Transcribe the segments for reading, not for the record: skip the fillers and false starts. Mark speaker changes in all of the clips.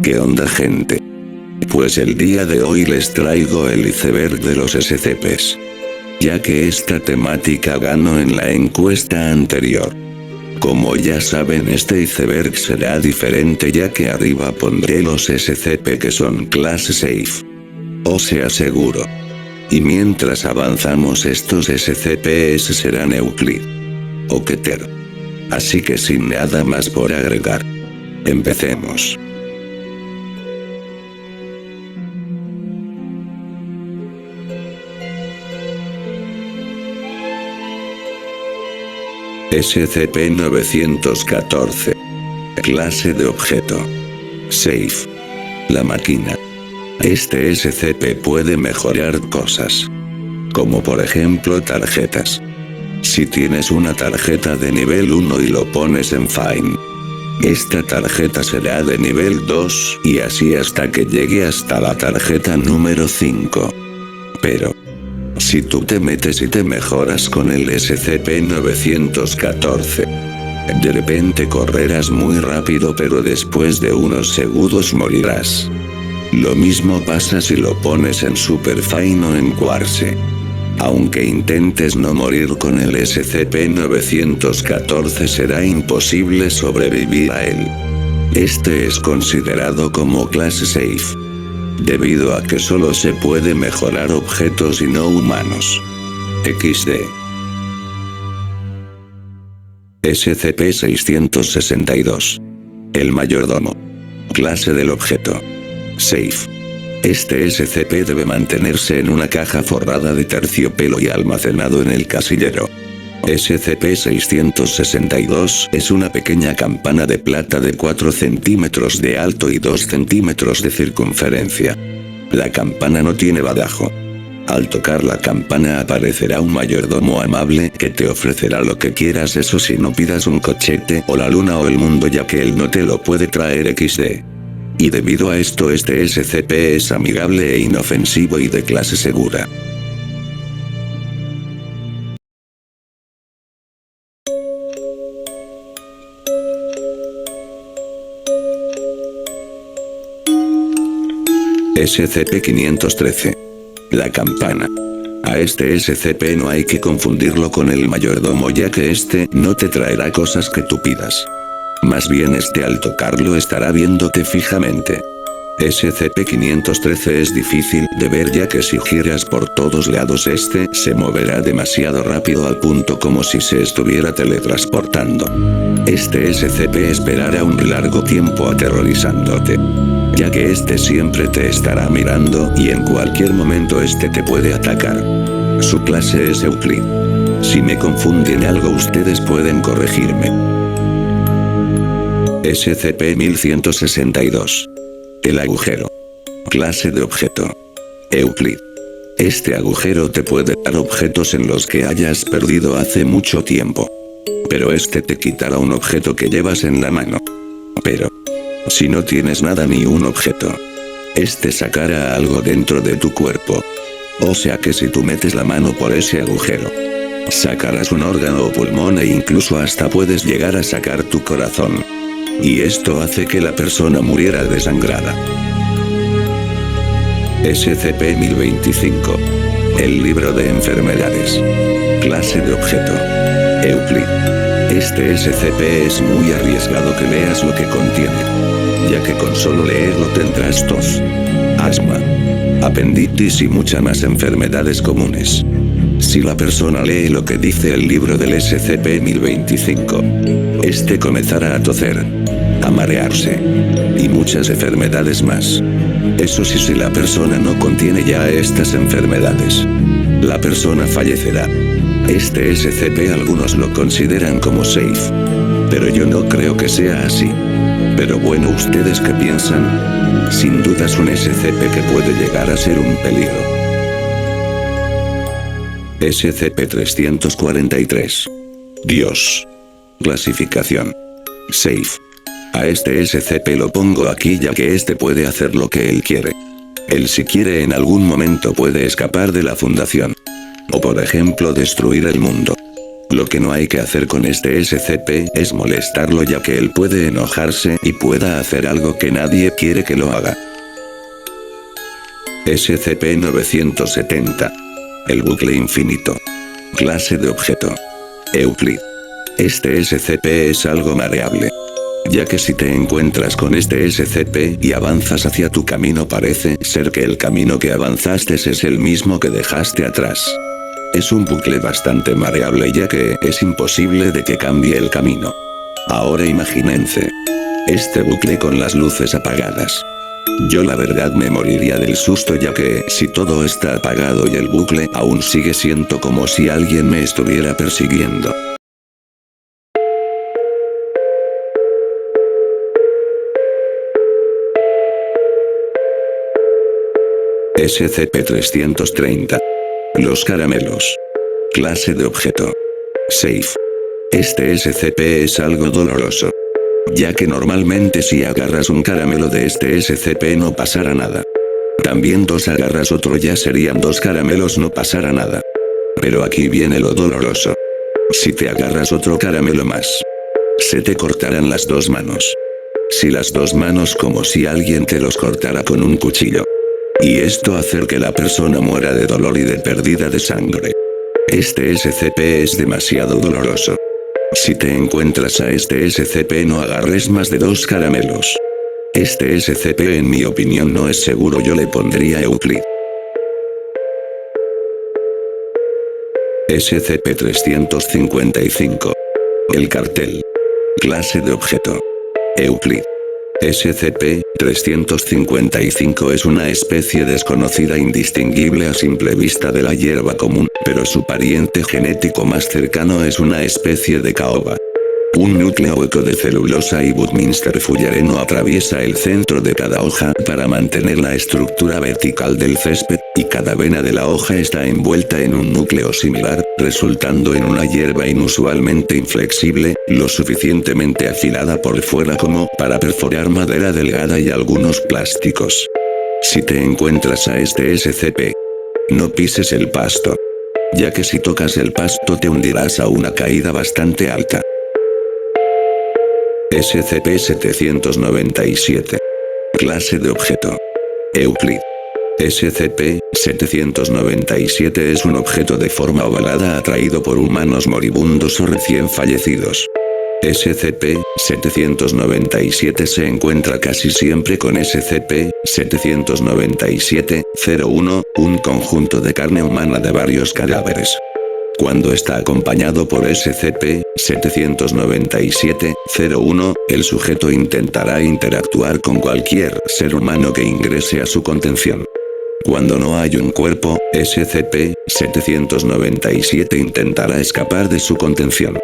Speaker 1: ¿Qué onda, gente? Pues el día de hoy les traigo el iceberg de los SCPs. Ya que esta temática ganó en la encuesta anterior. Como ya saben, este iceberg será diferente, ya que arriba pondré los SCP que son clase safe. O sea, seguro. Y mientras avanzamos, estos SCPs serán Euclid o Keter. Así que sin nada más por agregar, empecemos. SCP-914. Clase de objeto. Safe. La máquina. Este SCP puede mejorar cosas. Como por ejemplo tarjetas. Si tienes una tarjeta de nivel 1 y lo pones en Fine, esta tarjeta será de nivel 2 y así hasta que llegue hasta la tarjeta número 5. Pero si tú te metes y te mejoras con el SCP-914, de repente correrás muy rápido, pero después de unos segundos morirás. Lo mismo pasa si lo pones en Super Fine o en Quartz. Aunque intentes no morir con el SCP-914, será imposible sobrevivir a él. Este es considerado como clase safe, debido a que solo se puede mejorar objetos y no humanos. XD. SCP-662. El mayordomo. Clase del objeto. Safe. Este SCP debe mantenerse en una caja forrada de terciopelo y almacenado en el casillero. SCP-662 es una pequeña campana de plata de 4 centímetros de alto y 2 centímetros de circunferencia. La campana no tiene badajo. Al tocar la campana aparecerá un mayordomo amable que te ofrecerá lo que quieras, eso si no pidas un cochete o la luna o el mundo, ya que él no te lo puede traer. XD. Y debido a esto, este SCP es amigable e inofensivo y de clase segura. SCP-513. La campana. A este SCP no hay que confundirlo con el mayordomo, ya que este no te traerá cosas que tú pidas. Más bien al tocarlo estará viéndote fijamente. SCP-513 es difícil de ver, ya que si giras por todos lados se moverá demasiado rápido, al punto como si se estuviera teletransportando. Este SCP esperará un largo tiempo aterrorizándote, ya que siempre te estará mirando y en cualquier momento te puede atacar. Su clase es Euclid. Si me confunde en algo, ustedes pueden corregirme. SCP-1162. El agujero. Clase de objeto. Euclid. Este agujero te puede dar objetos en los que hayas perdido hace mucho tiempo. Pero te quitará un objeto que llevas en la mano. Pero si no tienes nada ni un objeto, sacará algo dentro de tu cuerpo. O sea que si tú metes la mano por ese agujero, sacarás un órgano o pulmón, e incluso hasta puedes llegar a sacar tu corazón. Y esto hace que la persona muriera desangrada. SCP-1025. El libro de enfermedades. Clase de objeto. Euclid. Este SCP es muy arriesgado que leas lo que contiene, ya que con solo leerlo tendrás tos, asma, apendicitis y muchas más enfermedades comunes. Si la persona lee lo que dice el libro del SCP-1025, comenzará a toser, a marearse y muchas enfermedades más. Eso sí, si la persona no contiene ya estas enfermedades, la persona fallecerá. Este SCP algunos lo consideran como safe, pero yo no creo que sea así. Pero bueno, ¿ustedes qué piensan? Sin duda es un SCP que puede llegar a ser un peligro. SCP-343. Dios. Clasificación. Safe. A este SCP lo pongo aquí ya que puede hacer lo que él quiere. Él, si quiere, en algún momento puede escapar de la fundación. O por ejemplo destruir el mundo. Lo que no hay que hacer con este SCP es molestarlo, ya que él puede enojarse y pueda hacer algo que nadie quiere que lo haga. SCP-970. El bucle infinito. Clase de objeto. Euclid. Este SCP es algo mareable, ya que si te encuentras con este SCP y avanzas hacia tu camino, parece ser que el camino que avanzaste es el mismo que dejaste atrás. Es un bucle bastante mareable, ya que es imposible de que cambie el camino. Ahora imagínense este bucle con las luces apagadas. Yo la verdad me moriría del susto, ya que si todo está apagado y el bucle aún sigue, siento como si alguien me estuviera persiguiendo. SCP-330. Los caramelos. Clase de objeto. Safe. Este SCP es algo doloroso, ya que normalmente si agarras un caramelo de este SCP no pasará nada. También agarras otro, ya serían 2 caramelos, no pasará nada. Pero aquí viene lo doloroso. Si te agarras otro caramelo más, se te cortarán las 2 manos. Si las 2 manos, como si alguien te los cortara con un cuchillo. Y esto hacer que la persona muera de dolor y de pérdida de sangre. Este SCP es demasiado doloroso. Si te encuentras a este SCP, no agarres más de 2 caramelos. Este SCP en mi opinión no es seguro, yo le pondría Euclid. SCP-355. El cartel. Clase de objeto. Euclid. SCP-355 es una especie desconocida indistinguible a simple vista de la hierba común, pero su pariente genético más cercano es una especie de caoba. Un núcleo hueco de celulosa y Buckminster fullereno atraviesa el centro de cada hoja para mantener la estructura vertical del césped, y cada vena de la hoja está envuelta en un núcleo similar, resultando en una hierba inusualmente inflexible, lo suficientemente afilada por fuera como para perforar madera delgada y algunos plásticos. Si te encuentras a este SCP, no pises el pasto, ya que si tocas el pasto te hundirás a una caída bastante alta. SCP-797. Clase de objeto. Euclid. SCP-797 es un objeto de forma ovalada atraído por humanos moribundos o recién fallecidos. SCP-797 se encuentra casi siempre con SCP-797-01, un conjunto de carne humana de varios cadáveres. Cuando está acompañado por SCP-797-01, el sujeto intentará interactuar con cualquier ser humano que ingrese a su contención. Cuando no hay un cuerpo, SCP-797 intentará escapar de su contención.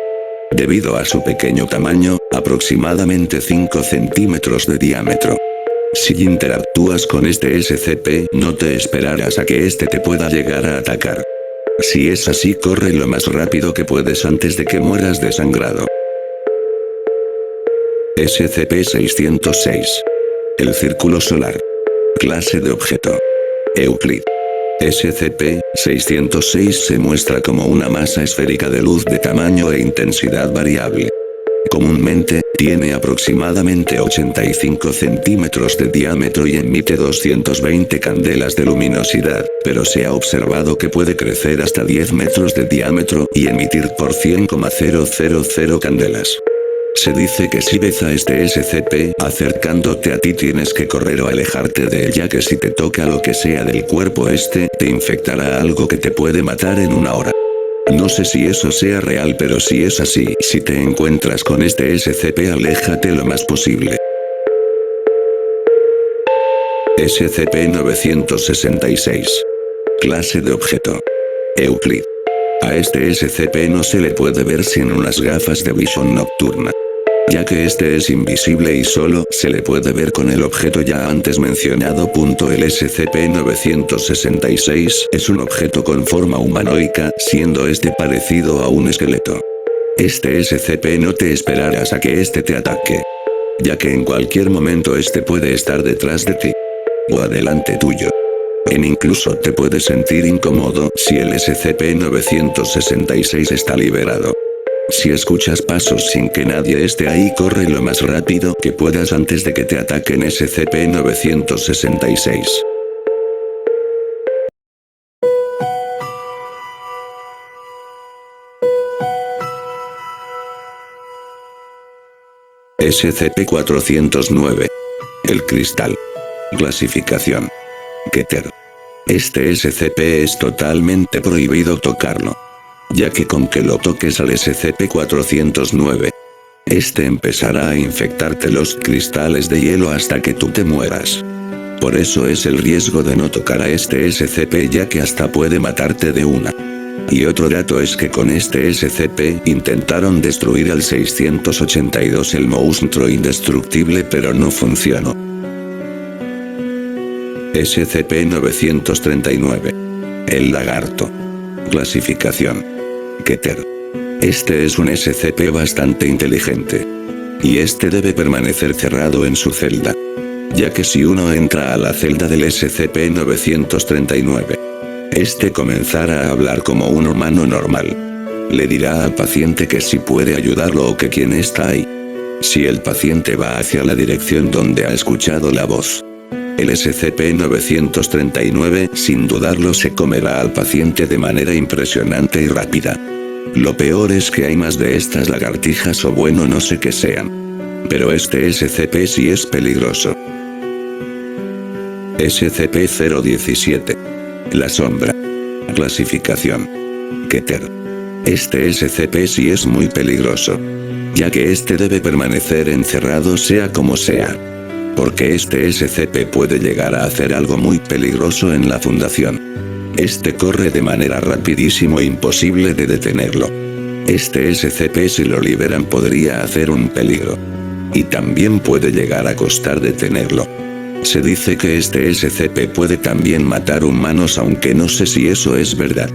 Speaker 1: Debido a su pequeño tamaño, aproximadamente 5 centímetros de diámetro. Si interactúas con este SCP, no te esperarás a que este te pueda llegar a atacar. Si es así, corre lo más rápido que puedes antes de que mueras desangrado. SCP-606. El círculo solar. Clase de objeto. Euclid. SCP-606 se muestra como una masa esférica de luz de tamaño e intensidad variable. Comúnmente, tiene aproximadamente 85 centímetros de diámetro y emite 220 candelas de luminosidad, pero se ha observado que puede crecer hasta 10 metros de diámetro y emitir por 100,000 candelas. Se dice que si ves a este SCP acercándote a ti, tienes que correr o alejarte de él, ya que si te toca lo que sea del cuerpo te infectará algo que te puede matar en una hora. No sé si eso sea real, pero si es así, si te encuentras con este SCP, aléjate lo más posible. SCP-966. Clase de objeto. Euclid. A este SCP no se le puede ver sin unas gafas de visión nocturna, ya que este es invisible y solo se le puede ver con el objeto ya antes mencionado. El SCP-966 es un objeto con forma humanoica, siendo este parecido a un esqueleto. Este SCP no te esperarás a que te ataque, ya que en cualquier momento puede estar detrás de ti o adelante tuyo. Incluso te puedes sentir incómodo si el SCP-966 está liberado. Si escuchas pasos sin que nadie esté ahí, corre lo más rápido que puedas antes de que te ataquen SCP-966. SCP-409. El cristal. Clasificación. Keter. Este SCP es totalmente prohibido tocarlo, ya que con que lo toques al SCP-409, este empezará a infectarte los cristales de hielo hasta que tú te mueras. Por eso es el riesgo de no tocar a este SCP, ya que hasta puede matarte de una. Y otro dato es que con este SCP intentaron destruir al 682, el monstruo indestructible, pero no funcionó. SCP-939. El lagarto. Clasificación. Keter. Este es un SCP bastante inteligente. Y este debe permanecer cerrado en su celda, ya que si uno entra a la celda del SCP-939, este comenzará a hablar como un humano normal. Le dirá al paciente que si puede ayudarlo o que quién está ahí. Si el paciente va hacia la dirección donde ha escuchado la voz, el SCP-939 sin dudarlo se comerá al paciente de manera impresionante y rápida. Lo peor es que hay más de estas lagartijas, o bueno, no sé qué sean. Pero este SCP sí es peligroso. SCP-017. La sombra. Clasificación. Keter. Este SCP sí es muy peligroso, ya que este debe permanecer encerrado sea como sea. Porque este SCP puede llegar a hacer algo muy peligroso en la fundación. Este corre de manera rapidísimo e imposible de detenerlo. Este SCP, si lo liberan, podría hacer un peligro. Y también puede llegar a costar detenerlo. Se dice que este SCP puede también matar humanos, aunque no sé si eso es verdad.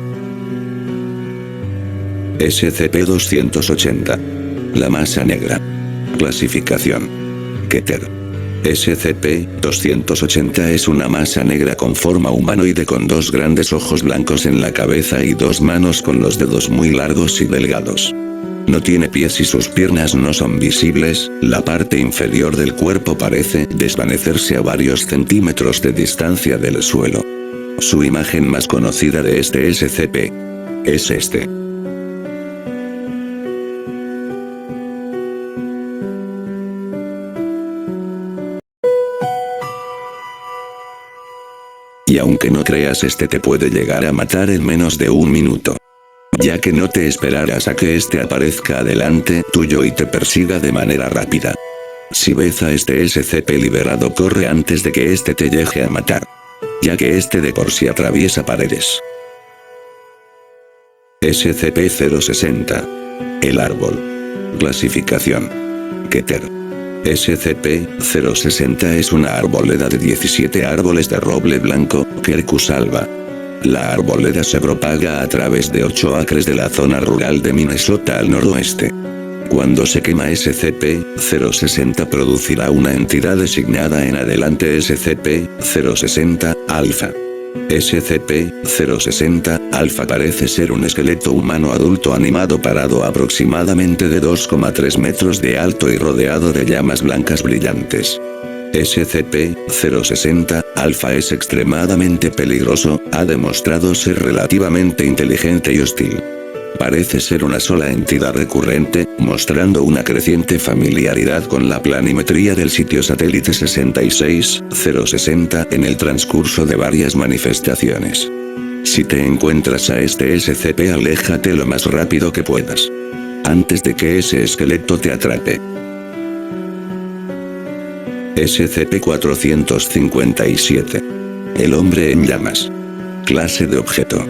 Speaker 1: SCP-280. La masa negra. Clasificación. Keter. SCP-280 es una masa negra con forma humanoide, con dos grandes ojos blancos en la cabeza y dos manos con los dedos muy largos y delgados. No tiene pies y sus piernas no son visibles. La parte inferior del cuerpo parece desvanecerse a varios centímetros de distancia del suelo. Su imagen más conocida de este SCP es este. Y aunque no creas, este te puede llegar a matar en menos de un minuto, ya que no te esperarás a que este aparezca adelante tuyo y te persiga de manera rápida. Si ves a este SCP liberado, corre antes de que este te llegue a matar, ya que este de por sí atraviesa paredes. SCP-060. El árbol. Clasificación. Keter. SCP-060 es una arboleda de 17 árboles de roble blanco, Quercus alba. La arboleda se propaga a través de 8 acres de la zona rural de Minnesota al noroeste. Cuando se quema, SCP-060 producirá una entidad designada en adelante SCP-060 alfa. SCP-060 alfa parece ser un esqueleto humano adulto animado parado aproximadamente de 2,3 metros de alto y rodeado de llamas blancas brillantes. SCP-060 alfa es extremadamente peligroso, ha demostrado ser relativamente inteligente y hostil. Parece ser una sola entidad recurrente, mostrando una creciente familiaridad con la planimetría del sitio satélite 66060 en el transcurso de varias manifestaciones. Si te encuentras a este SCP, aléjate lo más rápido que puedas, antes de que ese esqueleto te atrape. SCP-457. El hombre en llamas. Clase de objeto.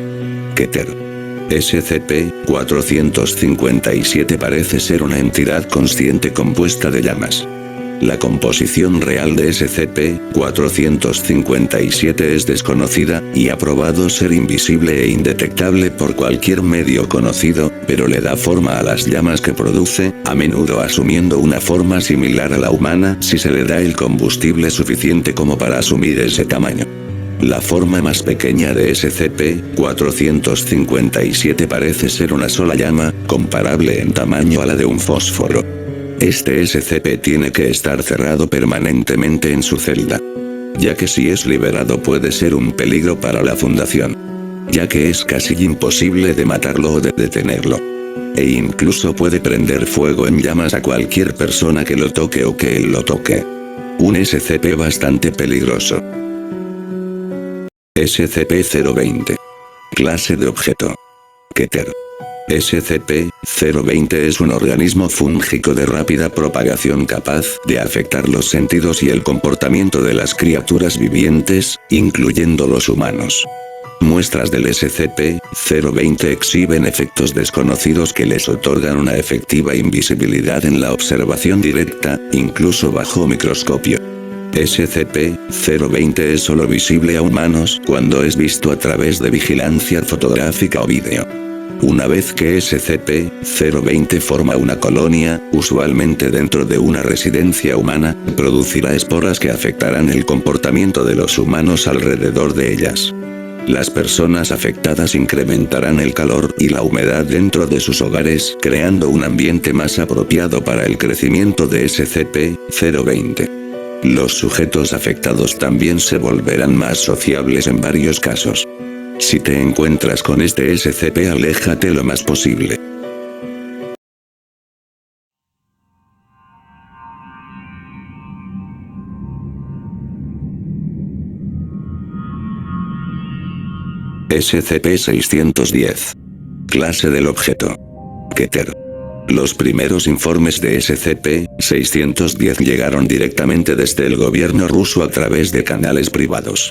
Speaker 1: Keter. SCP-457 parece ser una entidad consciente compuesta de llamas. La composición real de SCP-457 es desconocida, y ha probado ser invisible e indetectable por cualquier medio conocido, pero le da forma a las llamas que produce, a menudo asumiendo una forma similar a la humana si se le da el combustible suficiente como para asumir ese tamaño. La forma más pequeña de SCP-457 parece ser una sola llama, comparable en tamaño a la de un fósforo. Este SCP tiene que estar cerrado permanentemente en su celda, ya que si es liberado puede ser un peligro para la Fundación, ya que es casi imposible de matarlo o de detenerlo. E incluso puede prender fuego en llamas a cualquier persona que lo toque o que él lo toque. Un SCP bastante peligroso. SCP-020. Clase de objeto. Keter. SCP-020 es un organismo fúngico de rápida propagación capaz de afectar los sentidos y el comportamiento de las criaturas vivientes, incluyendo los humanos. Muestras del SCP-020 exhiben efectos desconocidos que les otorgan una efectiva invisibilidad en la observación directa, incluso bajo microscopio. SCP-020 es solo visible a humanos cuando es visto a través de vigilancia fotográfica o vídeo. Una vez que SCP-020 forma una colonia, usualmente dentro de una residencia humana, producirá esporas que afectarán el comportamiento de los humanos alrededor de ellas. Las personas afectadas incrementarán el calor y la humedad dentro de sus hogares, creando un ambiente más apropiado para el crecimiento de SCP-020. Los sujetos afectados también se volverán más sociables en varios casos. Si te encuentras con este SCP, aléjate lo más posible. SCP-610. Clase del objeto. Keter. Los primeros informes de SCP-610 llegaron directamente desde el gobierno ruso a través de canales privados.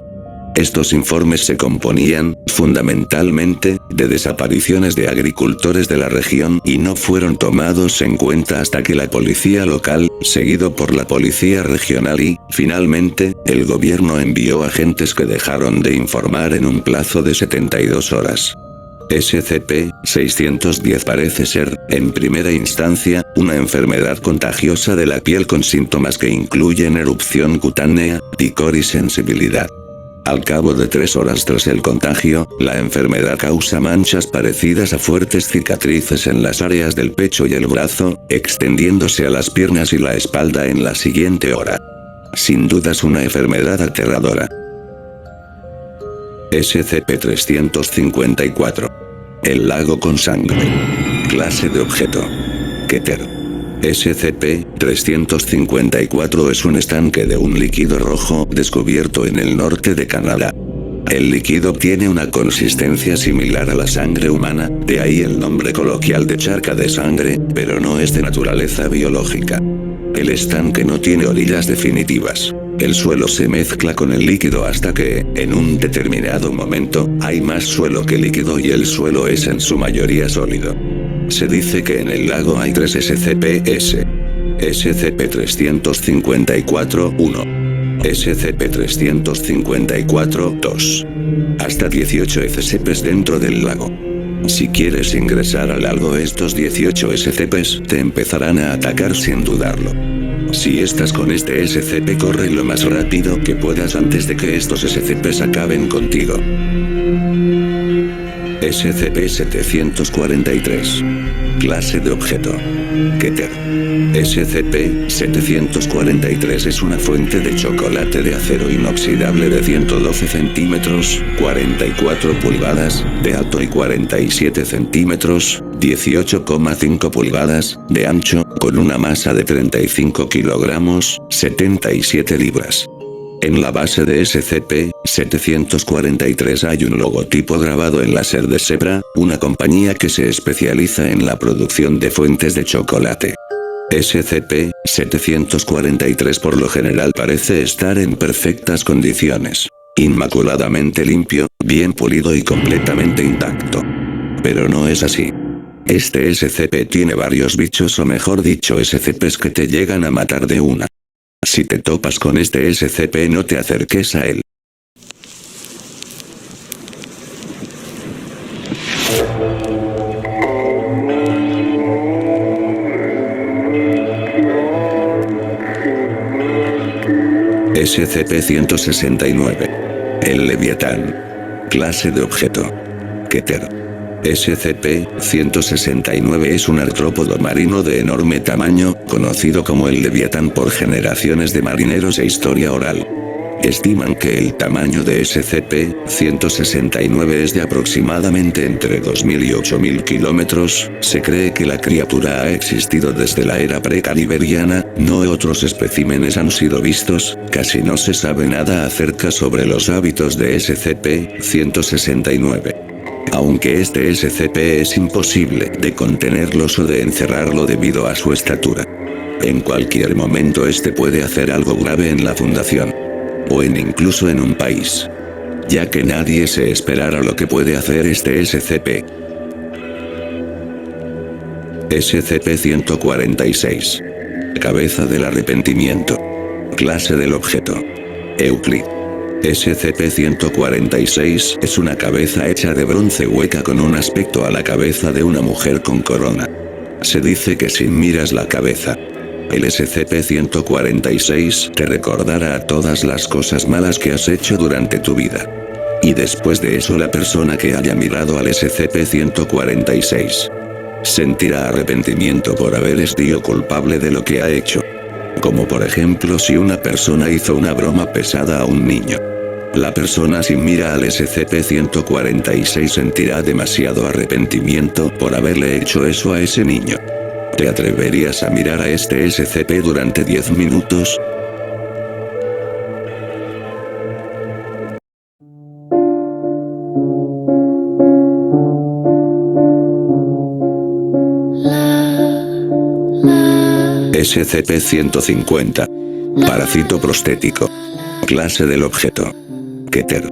Speaker 1: Estos informes se componían, fundamentalmente, de desapariciones de agricultores de la región y no fueron tomados en cuenta hasta que la policía local, seguido por la policía regional y, finalmente, el gobierno envió agentes que dejaron de informar en un plazo de 72 horas. SCP-610 parece ser, en primera instancia, una enfermedad contagiosa de la piel con síntomas que incluyen erupción cutánea, picor y sensibilidad. Al cabo de 3 horas tras el contagio, la enfermedad causa manchas parecidas a fuertes cicatrices en las áreas del pecho y el brazo, extendiéndose a las piernas y la espalda en la siguiente hora. Sin dudas una enfermedad aterradora. SCP-354. El lago con sangre. Clase de objeto. Keter. SCP-354 es un estanque de un líquido rojo descubierto en el norte de Canadá. El líquido tiene una consistencia similar a la sangre humana, de ahí el nombre coloquial de charca de sangre, pero no es de naturaleza biológica. El estanque no tiene orillas definitivas. El suelo se mezcla con el líquido hasta que, en un determinado momento, hay más suelo que líquido y el suelo es en su mayoría sólido. Se dice que en el lago hay 3 SCPs. SCP-354-1. SCP-354-2. Hasta 18 SCPs dentro del lago. Si quieres ingresar al lago, estos 18 SCPs te empezarán a atacar sin dudarlo. Si estás con este SCP, corre lo más rápido que puedas antes de que estos SCPs acaben contigo. SCP-743. Clase de objeto. Keter. SCP-743 es una fuente de chocolate de acero inoxidable de 112 centímetros, 44 pulgadas, de alto y 47 centímetros, 18,5 pulgadas, de ancho, con una masa de 35 kilogramos, 77 libras. En la base de SCP-743 hay un logotipo grabado en láser de Zebra, una compañía que se especializa en la producción de fuentes de chocolate. SCP-743 por lo general parece estar en perfectas condiciones. Inmaculadamente limpio, bien pulido y completamente intacto. Pero no es así. Este SCP tiene varios bichos, o mejor dicho SCPs, que te llegan a matar de una. Si te topas con este SCP, no te acerques a él. SCP-169. El Leviatán. Clase de objeto. Keter. SCP-169 es un artrópodo marino de enorme tamaño, conocido como el Leviatán por generaciones de marineros e historia oral. Estiman que el tamaño de SCP-169 es de aproximadamente entre 2.000 y 8.000 kilómetros. Se cree que la criatura ha existido desde la era precaliberiana, no otros especímenes han sido vistos, casi no se sabe nada acerca sobre los hábitos de SCP-169. Aunque este SCP es imposible de contenerlos o de encerrarlo debido a su estatura. En cualquier momento este puede hacer algo grave en la Fundación. O incluso en un país. Ya que nadie se esperara lo que puede hacer este SCP. SCP-146. Cabeza del arrepentimiento. Clase del objeto. Euclid. SCP-146 es una cabeza hecha de bronce hueca con un aspecto a la cabeza de una mujer con corona. Se dice que si miras la cabeza, el SCP-146 te recordará todas las cosas malas que has hecho durante tu vida. Y después de eso la persona que haya mirado al SCP-146 sentirá arrepentimiento por haber sido culpable de lo que ha hecho. Como por ejemplo si una persona hizo una broma pesada a un niño. La persona si mira al SCP-146 sentirá demasiado arrepentimiento por haberle hecho eso a ese niño. ¿Te atreverías a mirar a este SCP durante 10 minutos? SCP-150. Parásito prostético. Clase del objeto. Keter.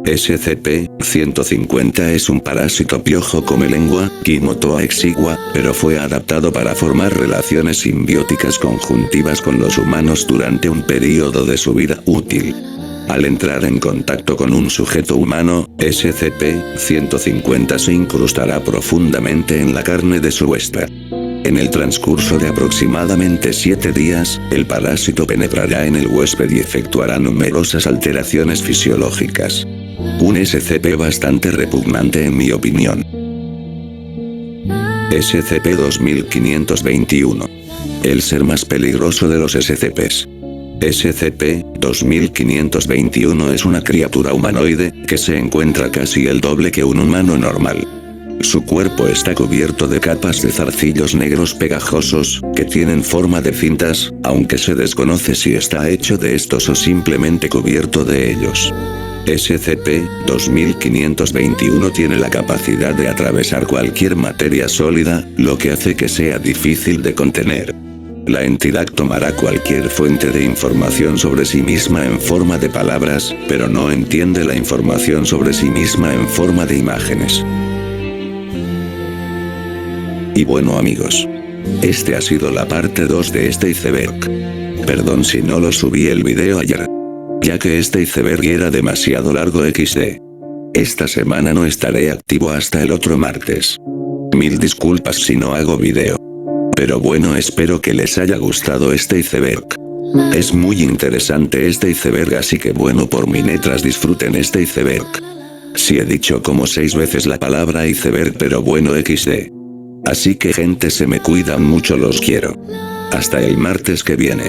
Speaker 1: SCP-150 es un parásito piojo come lengua, Quimotoa exigua, pero fue adaptado para formar relaciones simbióticas conjuntivas con los humanos durante un periodo de su vida útil. Al entrar en contacto con un sujeto humano, SCP-150 se incrustará profundamente en la carne de su huésped. En el transcurso de aproximadamente 7 días, el parásito penetrará en el huésped y efectuará numerosas alteraciones fisiológicas. Un SCP bastante repugnante en mi opinión. SCP-2521. El ser más peligroso de los SCPs. SCP-2521 es una criatura humanoide, que se encuentra casi el doble que un humano normal. Su cuerpo está cubierto de capas de zarcillos negros pegajosos, que tienen forma de cintas, aunque se desconoce si está hecho de estos o simplemente cubierto de ellos. SCP-2521 tiene la capacidad de atravesar cualquier materia sólida, lo que hace que sea difícil de contener. La entidad tomará cualquier fuente de información sobre sí misma en forma de palabras, pero no entiende la información sobre sí misma en forma de imágenes. Y bueno amigos, este ha sido la parte 2 de este iceberg. Perdón si no lo subí el video ayer, ya que este iceberg era demasiado largo XD. Esta semana no estaré activo hasta el otro martes. Mil disculpas si no hago video. Pero bueno, espero que les haya gustado este iceberg. Es muy interesante este iceberg, así que bueno, por mientras disfruten este iceberg. Si he dicho como 6 veces la palabra iceberg, pero bueno XD. Así que gente, se me cuidan mucho, los quiero. Hasta el martes que viene.